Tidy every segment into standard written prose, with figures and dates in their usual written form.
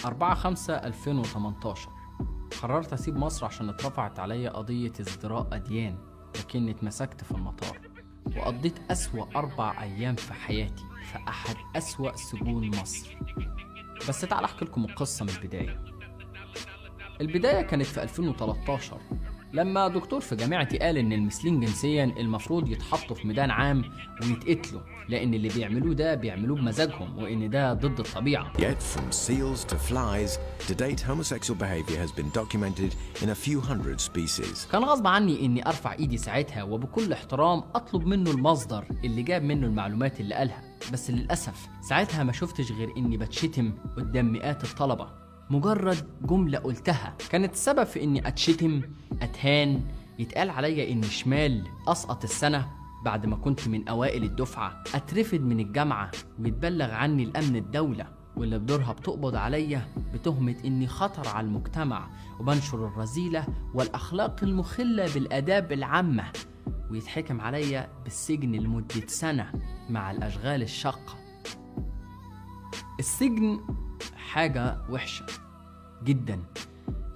4/5/2018 قررت أسيب مصر عشان اترفعت عليا قضية ازدراء أديان، لكني اتمسكت في المطار وقضيت أسوأ 4 أيام في حياتي في أحد أسوأ سجون مصر. بس تعال أحكي لكم القصة من البداية. البداية كانت في 2013 لما دكتور في جامعتي قال إن المثليين جنسيا المفروض يتحطوا في ميدان عام ويتقتلوا، لأن اللي بيعملوه ده بيعملوه بمزاجهم وإن ده ضد الطبيعة. Yet from seals to flies, to date homosexual behavior has been documented in a few hundred species. كان غصب عني إني أرفع إيدي ساعتها وبكل احترام أطلب منه المصدر اللي جاب منه المعلومات اللي قالها، بس للأسف ساعتها ما شفتش غير إني بتشتم قدام مئات الطلبة. مجرد جملة قلتها كانت السبب في إني أتشتم، أتهان، يتقال عليا إني شمال، أسقط السنة بعد ما كنت من أوائل الدفعة، أترفد من الجامعة ويتبلغ عني الأمن الدولة، واللي بدورها بتقبض عليا بتهمة إني خطر على المجتمع وبنشر الرذيلة والأخلاق المخلة بالآداب العامة، ويتحكم عليا بالسجن لمدة سنة مع الأشغال الشاقة. السجن حاجة وحشة جدا،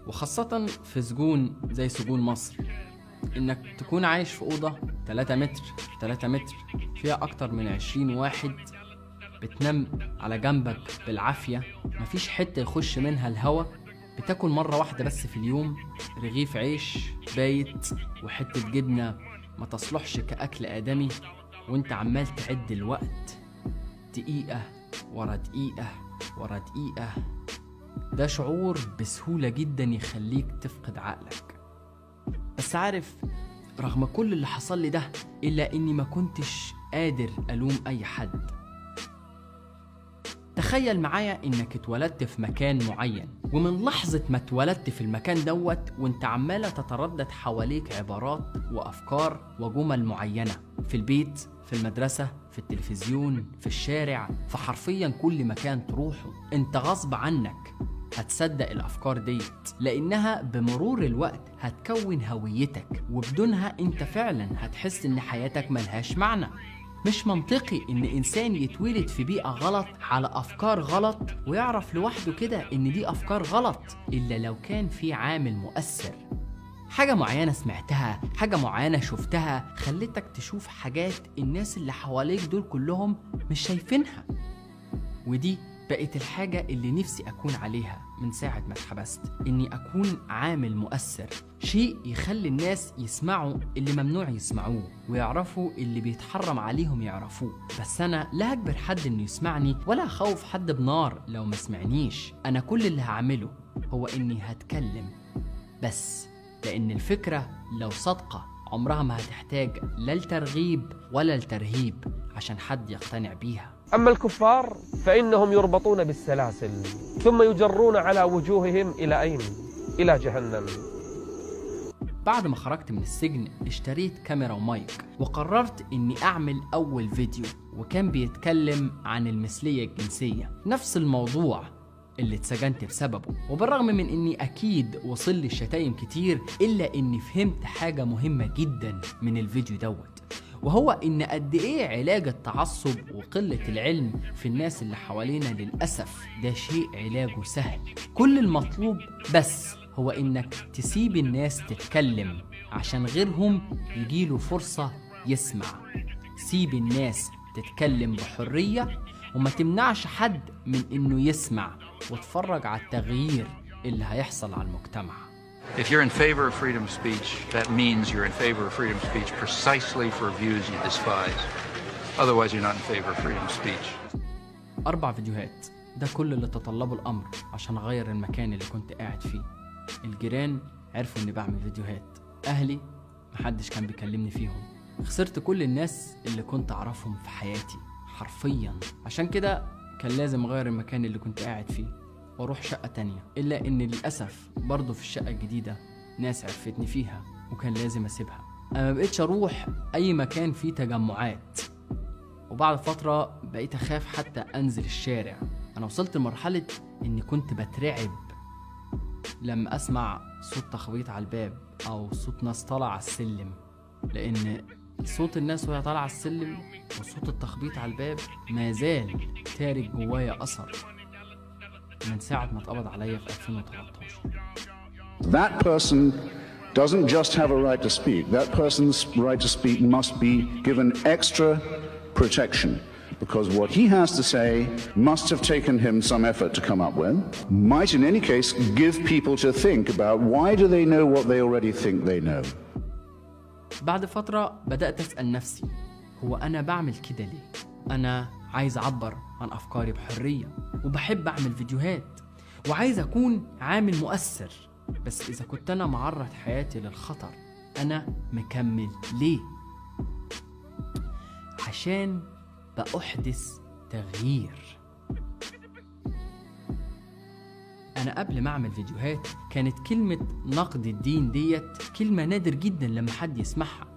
وخاصة في سجون زي سجون مصر، إنك تكون عايش في أوضة 3 متر 3 متر فيها أكتر من 20 واحد، بتنام على جنبك بالعافية، مفيش حتة يخش منها الهوا، بتاكل مرة واحدة بس في اليوم رغيف عيش بايت وحتة جبنة ما تصلحش كأكل آدمي، وانت عمال تعد الوقت دقيقة ورا دقيقة ورا دقيقة. ده شعور بسهولة جدا يخليك تفقد عقلك. بس عارف، رغم كل اللي حصل لي ده إلا إني ما كنتش قادر ألوم أي حد. تخيل معايا إنك اتولدت في مكان معين، ومن لحظة ما اتولدت في المكان دوت وانت عمالة تتردد حواليك عبارات وأفكار وجمل معينة، في البيت، في المدرسة، في التلفزيون، في الشارع، في حرفيا كل مكان تروحه. انت غصب عنك هتصدق الأفكار ديت، لأنها بمرور الوقت هتكون هويتك، وبدونها انت فعلا هتحس ان حياتك ملهاش معنى. مش منطقي ان انسان يتولد في بيئة غلط على افكار غلط ويعرف لوحده كده ان دي افكار غلط، الا لو كان في عامل مؤثر، حاجة معينة سمعتها، حاجة معينة شفتها، خلتك تشوف حاجات الناس اللي حواليك دول كلهم مش شايفينها. ودي بقت الحاجة اللي نفسي أكون عليها من ساعة ما اتحبست، إني أكون عامل مؤثر، شيء يخلي الناس يسمعوا اللي ممنوع يسمعوه ويعرفوا اللي بيتحرم عليهم يعرفوه. بس أنا لا هجبر حد إنه يسمعني ولا أخوف حد بنار لو ما سمعنيش. أنا كل اللي هعمله هو إني هتكلم بس، لأن الفكرة لو صادقة عمرها ما هتحتاج لا الترغيب ولا الترهيب عشان حد يقتنع بيها. أما الكفار فإنهم يربطون بالسلاسل ثم يجرون على وجوههم إلى أين؟ إلى جهنم. بعد ما خرجت من السجن اشتريت كاميرا ومايك وقررت إني أعمل أول فيديو، وكان بيتكلم عن المثلية الجنسية، نفس الموضوع اللي اتسجنت بسببه. وبالرغم من إني أكيد وصل لي الشتايم كتير، إلا إني فهمت حاجة مهمة جدا من الفيديو دوت، وهو إن قد إيه علاج التعصب وقلة العلم في الناس اللي حوالينا للأسف ده شيء علاجه سهل. كل المطلوب بس هو إنك تسيب الناس تتكلم عشان غيرهم يجيله فرصة يسمع. سيب الناس تتكلم بحرية وما تمنعش حد من إنه يسمع، وتفرج على التغيير اللي هيحصل على المجتمع. If you're in favor of freedom of speech, that means you're in favor of freedom of speech precisely for views you despise. Otherwise, you're not in favor of freedom of speech. 4 فيديوهات، ده كل اللي تطلبه الأمر عشان أغير المكان اللي كنت قاعد فيه. الجيران عرفوا إني بعمل فيديوهات، أهلي محدش كان بيكلمني فيهم، خسرت كل الناس اللي كنت أعرفهم في حياتي حرفيا. عشان كده كان لازم أغير المكان اللي كنت قاعد فيه واروح شقة تانية، إلا إن للأسف برضو في الشقة الجديدة ناس عرفتني فيها وكان لازم أسيبها. أنا ما بقيتش أروح أي مكان فيه تجمعات، وبعد فترة بقيت أخاف حتى أنزل الشارع. أنا وصلت لمرحلة إني كنت بترعب لما أسمع صوت تخبيط على الباب أو صوت ناس طالعة على السلم، لأن صوت الناس وهي طالعة على السلم وصوت التخبيط على الباب ما زال تارك جوايا أثر. من ساعة ما اتقبض عليا في 2013. That person doesn't just have a right to speak. That person's right to speak must be given extra protection, because what he has to say must have taken him some effort to come up with, might in any case give people to think about why do they know what they already think they know. بعد فترة بدأت أسأل نفسي، هو أنا بعمل كده ليه؟ أنا عايز أعبر عن أفكاري بحرية، وبحب أعمل فيديوهات، وعايز أكون عامل مؤثر، بس إذا كنت أنا معرض حياتي للخطر أنا مكمل ليه؟ عشان بأحدث تغيير. أنا قبل ما أعمل فيديوهات كانت كلمة نقد الدين ديت كلمة نادر جدا لما حد يسمعها،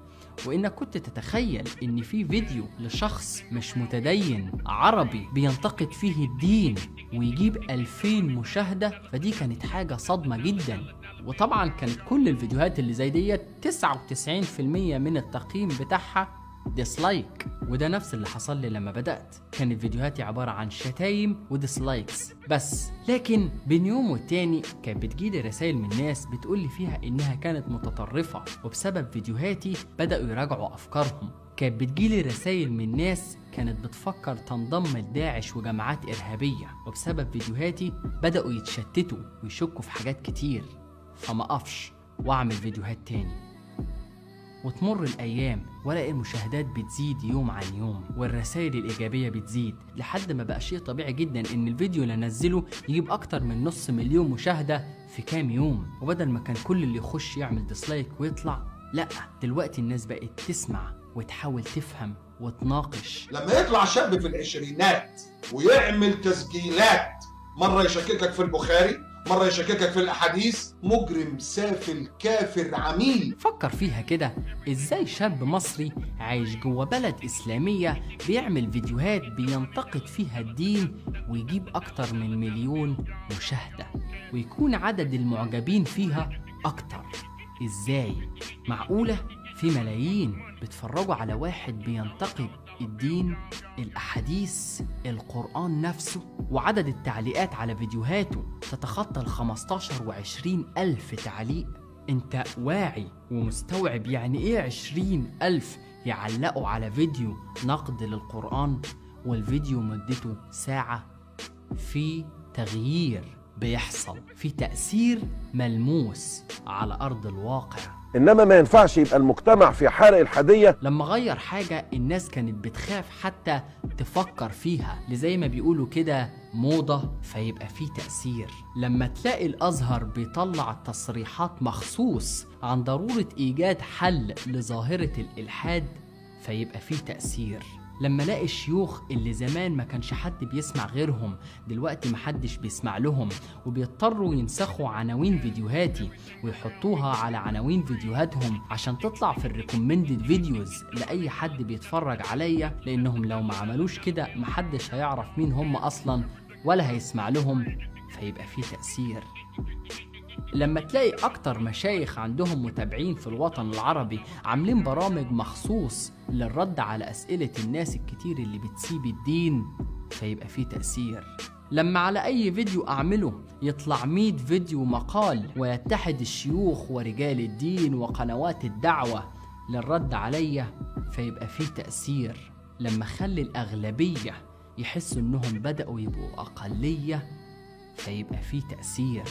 وإنك كنت تتخيل إن في فيديو لشخص مش متدين عربي بينتقد فيه الدين ويجيب 2000 مشاهدة، فدي كانت حاجة صدمة جدا. وطبعا كانت كل الفيديوهات اللي زي ديت 99% من التقييم بتاعها ديسلايك، وده نفس اللي حصل لي لما بدأت. كانت فيديوهاتي عبارة عن شتايم وديسلايكس بس، لكن بين يوم والتاني كانت بتجيلي رسائل من ناس بتقولي فيها إنها كانت متطرفة، وبسبب فيديوهاتي بدأوا يراجعوا أفكارهم. كانت بتجيلي رسائل من ناس كانت بتفكر تنضم لداعش وجماعات إرهابية، وبسبب فيديوهاتي بدأوا يتشتتوا ويشكوا في حاجات كتير، فما أقفش وأعمل فيديوهات تاني. وتمر الأيام ولاقي المشاهدات بتزيد يوم عن يوم، والرسائل الإيجابية بتزيد، لحد ما بقى شيء طبيعي جدا إن الفيديو اللي أنزله يجيب أكتر من 500,000 مشاهدة في كام يوم. وبدل ما كان كل اللي يخش يعمل ديسلايك ويطلع، لأ دلوقتي الناس بقت تسمع وتحاول تفهم وتناقش. لما يطلع شاب في العشرينات ويعمل تسجيلات، مرة يشككك في البخاري، مرة يشككك في الأحاديث، مجرم سافل كافر عميل. فكر فيها كده، ازاي شاب مصري عايش جوه بلد إسلامية بيعمل فيديوهات بينتقد فيها الدين ويجيب أكتر من 1,000,000 مشاهدة، ويكون عدد المعجبين فيها أكتر؟ ازاي؟ معقولة في ملايين بيتفرجوا على واحد بينتقد الدين، الأحاديث، القرآن نفسه، وعدد التعليقات على فيديوهاته تتخطى 15 و20 ألف تعليق؟ انت واعي ومستوعب يعني ايه 20 ألف يعلقوا على فيديو نقد للقرآن، والفيديو مدته ساعة؟ في تغيير بيحصل، في تأثير ملموس على أرض الواقع. إنما ما ينفعش يبقى المجتمع في حالة الحادية. لما غير حاجة الناس كانت بتخاف حتى تفكر فيها، لزي ما بيقولوا كده موضة، فيبقى فيه تأثير. لما تلاقي الأزهر بيطلع تصريحات مخصوص عن ضرورة إيجاد حل لظاهرة الإلحاد، فيبقى فيه تأثير. لما الاقي الشيوخ اللي زمان ما كانش حد بيسمع غيرهم دلوقتي محدش بيسمع لهم، وبيضطروا ينسخوا عناوين فيديوهاتي ويحطوها على عناوين فيديوهاتهم عشان تطلع في الريكومندد فيديوز لأي حد بيتفرج عليا، لأنهم لو ما عملوش كده محدش هيعرف مين هم أصلا ولا هيسمع لهم، فيبقى فيه تأثير. لما تلاقي أكتر مشايخ عندهم متابعين في الوطن العربي عاملين برامج مخصوص للرد على أسئلة الناس الكتير اللي بتسيب الدين، فيبقى فيه تأثير. لما على أي فيديو أعمله يطلع 100 فيديو مقال ويتحد الشيوخ ورجال الدين وقنوات الدعوة للرد عليا، فيبقى فيه تأثير. لما خلي الأغلبية يحسوا إنهم بدأوا يبقوا أقلية، فيبقى فيه تأثير.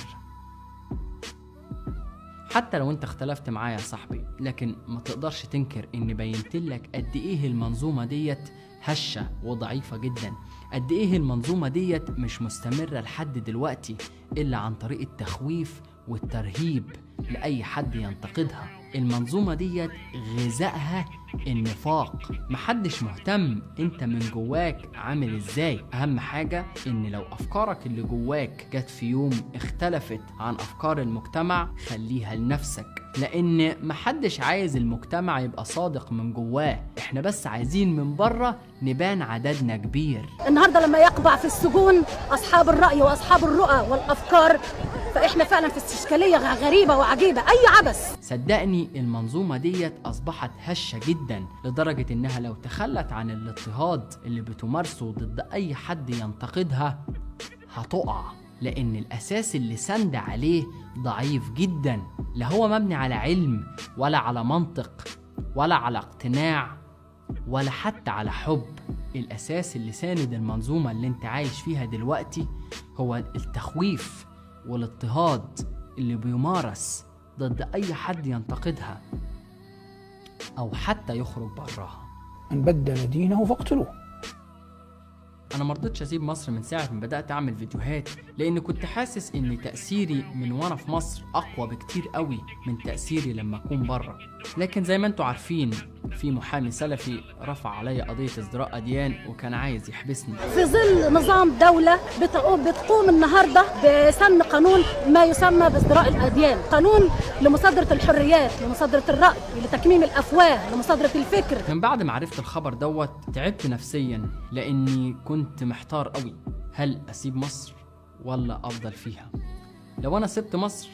حتى لو انت اختلفت معايا يا صاحبي، لكن ما تقدرش تنكر اني بينتلك قد ايه المنظومة ديت هشة وضعيفة جدا، قد ايه المنظومة ديت مش مستمرة لحد دلوقتي الا عن طريق التخويف والترهيب لأي حد ينتقدها. المنظومة ديت غذائها النفاق، محدش مهتم انت من جواك عامل ازاي. اهم حاجة ان لو افكارك اللي جواك جت في يوم اختلفت عن افكار المجتمع، خليها لنفسك، لان محدش عايز المجتمع يبقى صادق من جواه، احنا بس عايزين من بره نبان عددنا كبير. النهاردة لما يقبع في السجون اصحاب الرأي واصحاب الرؤى والافكار، فاحنا فعلا في استشكالية غريبة وعجيبة، اي عبث. صدقني المنظومة ديت اصبحت هشة جدا لدرجة انها لو تخلت عن الاضطهاد اللي بتمارسه ضد اي حد ينتقدها هتقع. لأن الأساس اللي سند عليه ضعيف جدا، لا هو مبني على علم ولا على منطق ولا على اقتناع ولا حتى على حب. الأساس اللي ساند المنظومة اللي انت عايش فيها دلوقتي هو التخويف والاضطهاد اللي بيمارس ضد أي حد ينتقدها أو حتى يخرج براها. من بدل دينه فاقتلوه. أنا مرضتش أسيب مصر من ساعة ما بدأت أعمل فيديوهات، لأن كنت حاسس إن تأثيري من وأنا في مصر أقوى بكتير قوي من تأثيري لما أكون بره. لكن زي ما أنتوا عارفين في محامي سلفي رفع علي قضية ازدراء أديان وكان عايز يحبسني في ظل نظام دولة بتقوم النهاردة بسن قانون ما يسمى بازدراء الأديان، قانون لمصادرة الحريات، لمصادرة الرأي، لتكميم الأفواه، لمصادرة الفكر. من بعد ما عرفت الخبر دوت تعبت نفسيا، لأني كنت محتار قوي، هل أسيب مصر ولا أفضل فيها؟ لو أنا سبت مصر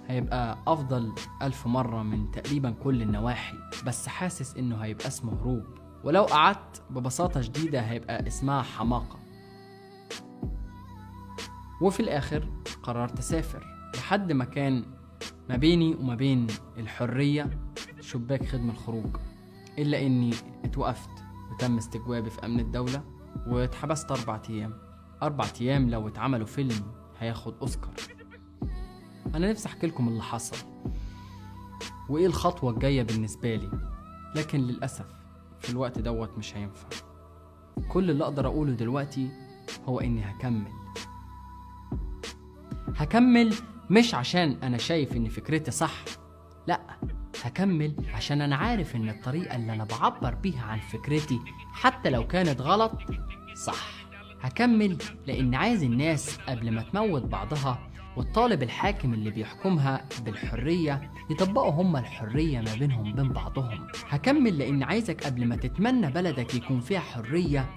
هيبقى أفضل 1000 مرة من تقريبا كل النواحي، بس حاسس إنه هيبقى اسمه هروب، ولو قعدت ببساطة شديدة هيبقى اسمها حماقة. وفي الآخر قررت أسافر لحد ما كان ما بيني وما بين الحرية شباك خدم الخروج، إلا إني اتوقفت وتم استجوابي في أمن الدولة واتحبست 4 أيام. 4 أيام لو اتعملوا فيلم هياخد أوسكار. أنا نفسي أحكي لكم اللي حصل وإيه الخطوة الجاية بالنسبة لي، لكن للأسف في الوقت دوت مش هينفع. كل اللي أقدر أقوله دلوقتي هو إني هكمل مش عشان أنا شايف إن فكرتي صح، لأ، هكمل عشان أنا عارف إن الطريقة اللي أنا بعبر بيها عن فكرتي حتى لو كانت غلط صح. هكمل لأن عايز الناس قبل ما تموت بعضها والطالب الحاكم اللي بيحكمها بالحرية يطبقوا هم الحرية ما بينهم بين بعضهم. هكمل لأن عايزك قبل ما تتمنى بلدك يكون فيها حرية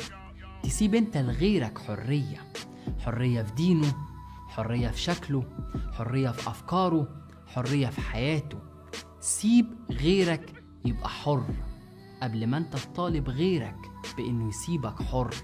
تسيب انت لغيرك حرية. حرية في دينه، حرية في شكله، حرية في أفكاره، حرية في حياته. سيب غيرك يبقى حر قبل ما انت تطالب غيرك بأنه يسيبك حر.